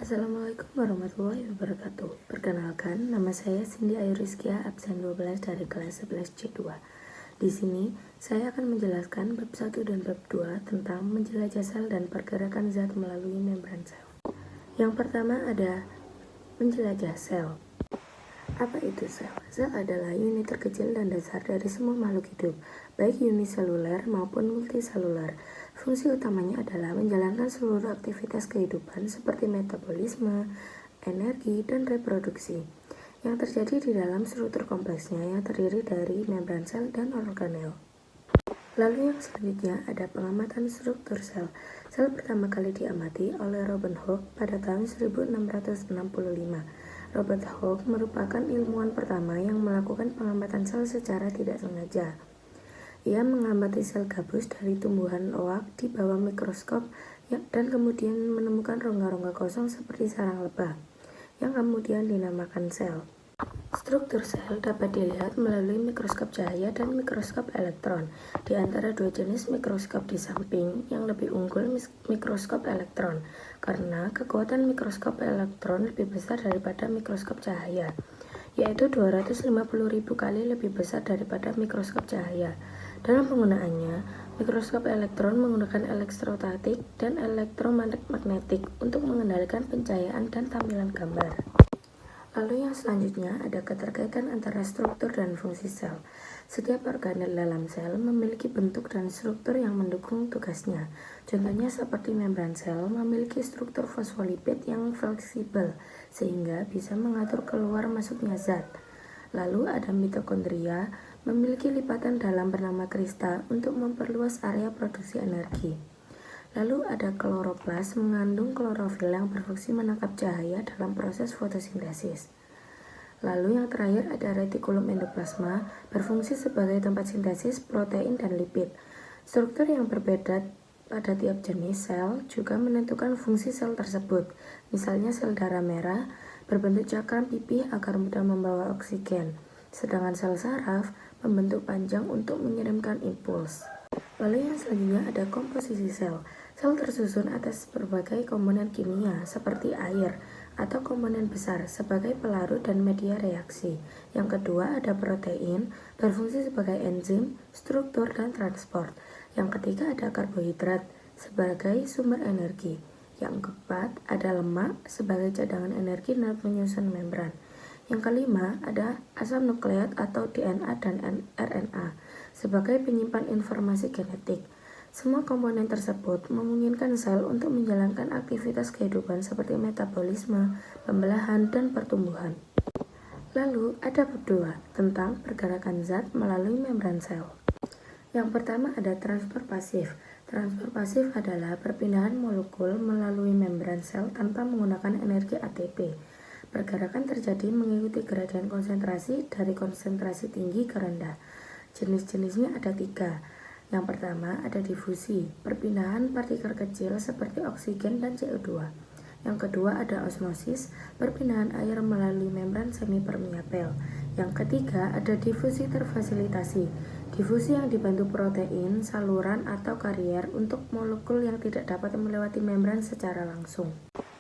Assalamualaikum warahmatullahi wabarakatuh. Perkenalkan, nama saya Cindy Ayu Rizkia, absen 12 dari kelas 11C2. Di sini, saya akan menjelaskan bab 1 dan bab 2 tentang menjelajah sel dan pergerakan zat melalui membran sel. Yang pertama ada menjelajah sel. Apa itu sel? Sel adalah unit terkecil dan dasar dari semua makhluk hidup, baik uniseluler maupun multiseluler. Fungsi utamanya adalah menjalankan seluruh aktivitas kehidupan seperti metabolisme, energi, dan reproduksi yang terjadi di dalam struktur kompleksnya yang terdiri dari membran sel dan organel. Lalu yang selanjutnya ada pengamatan struktur sel. Sel pertama kali diamati oleh Robert Hooke pada tahun 1665. Robert Hooke merupakan ilmuwan pertama yang melakukan pengamatan sel secara tidak sengaja. Ia mengamati sel gabus dari tumbuhan loak di bawah mikroskop dan kemudian menemukan rongga-rongga kosong seperti sarang lebah, yang kemudian dinamakan sel. Struktur sel dapat dilihat melalui mikroskop cahaya dan mikroskop elektron. Di antara dua jenis mikroskop di samping, yang lebih unggul mikroskop elektron, karena kekuatan mikroskop elektron lebih besar daripada mikroskop cahaya, yaitu 250.000 kali lebih besar daripada mikroskop cahaya. Dalam penggunaannya, mikroskop elektron menggunakan elektrostatik dan elektromagnetik untuk mengendalikan pencahayaan dan tampilan gambar. Lalu yang selanjutnya ada keterkaitan antara struktur dan fungsi sel. Setiap organel dalam sel memiliki bentuk dan struktur yang mendukung tugasnya. Contohnya seperti membran sel memiliki struktur fosfolipid yang fleksibel sehingga bisa mengatur keluar masuknya zat. Lalu ada mitokondria memiliki lipatan dalam bernama kristal untuk memperluas area produksi energi. Lalu ada kloroplas mengandung klorofil yang berfungsi menangkap cahaya dalam proses fotosintesis. Lalu yang terakhir ada retikulum endoplasma berfungsi sebagai tempat sintesis protein dan lipid. Struktur yang berbeda pada tiap jenis sel juga menentukan fungsi sel tersebut. Misalnya sel darah merah berbentuk cakram pipih agar mudah membawa oksigen, sedangkan sel saraf membentuk panjang untuk mengirimkan impuls. Lalu yang selanjutnya ada komposisi sel. Sel tersusun atas berbagai komponen kimia seperti air atau komponen besar sebagai pelarut dan media reaksi. Yang kedua ada protein berfungsi sebagai enzim, struktur, dan transport. Yang ketiga ada karbohidrat sebagai sumber energi. Yang keempat ada lemak sebagai cadangan energi dan penyusun membran. Yang kelima ada asam nukleat atau DNA dan RNA sebagai penyimpan informasi genetik. Semua komponen tersebut memungkinkan sel untuk menjalankan aktivitas kehidupan seperti metabolisme, pembelahan, dan pertumbuhan. Lalu ada bab 2 tentang pergerakan zat melalui membran sel. Yang pertama ada transfer pasif. Transfer pasif adalah perpindahan molekul melalui membran sel tanpa menggunakan energi ATP. Pergerakan terjadi mengikuti gradien konsentrasi dari konsentrasi tinggi ke rendah. Jenis-jenisnya ada 3. Yang pertama ada difusi, perpindahan partikel kecil seperti oksigen dan CO2. Yang kedua ada osmosis, perpindahan air melalui membran semipermeabel. Yang ketiga ada difusi terfasilitasi, difusi yang dibantu protein, saluran, atau karier untuk molekul yang tidak dapat melewati membran secara langsung.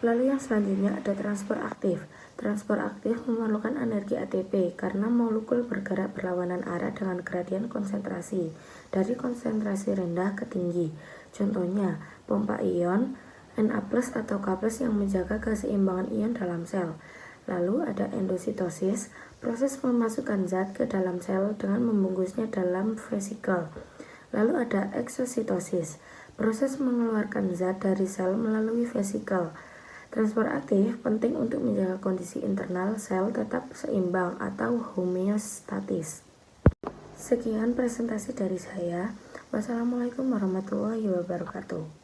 Lalu yang selanjutnya ada transfer aktif. Transfer aktif memerlukan energi ATP karena molekul bergerak berlawanan arah dengan gradien konsentrasi dari konsentrasi rendah ke tinggi. Contohnya, pompa ion, Na+ atau K+ yang menjaga keseimbangan ion dalam sel. Lalu ada endositosis, proses memasukkan zat ke dalam sel dengan membungkusnya dalam vesikel. Lalu ada eksositosis, proses mengeluarkan zat dari sel melalui vesikel. Transfer aktif penting untuk menjaga kondisi internal sel tetap seimbang atau homeostatis. Sekian presentasi dari saya. Wassalamualaikum warahmatullahi wabarakatuh.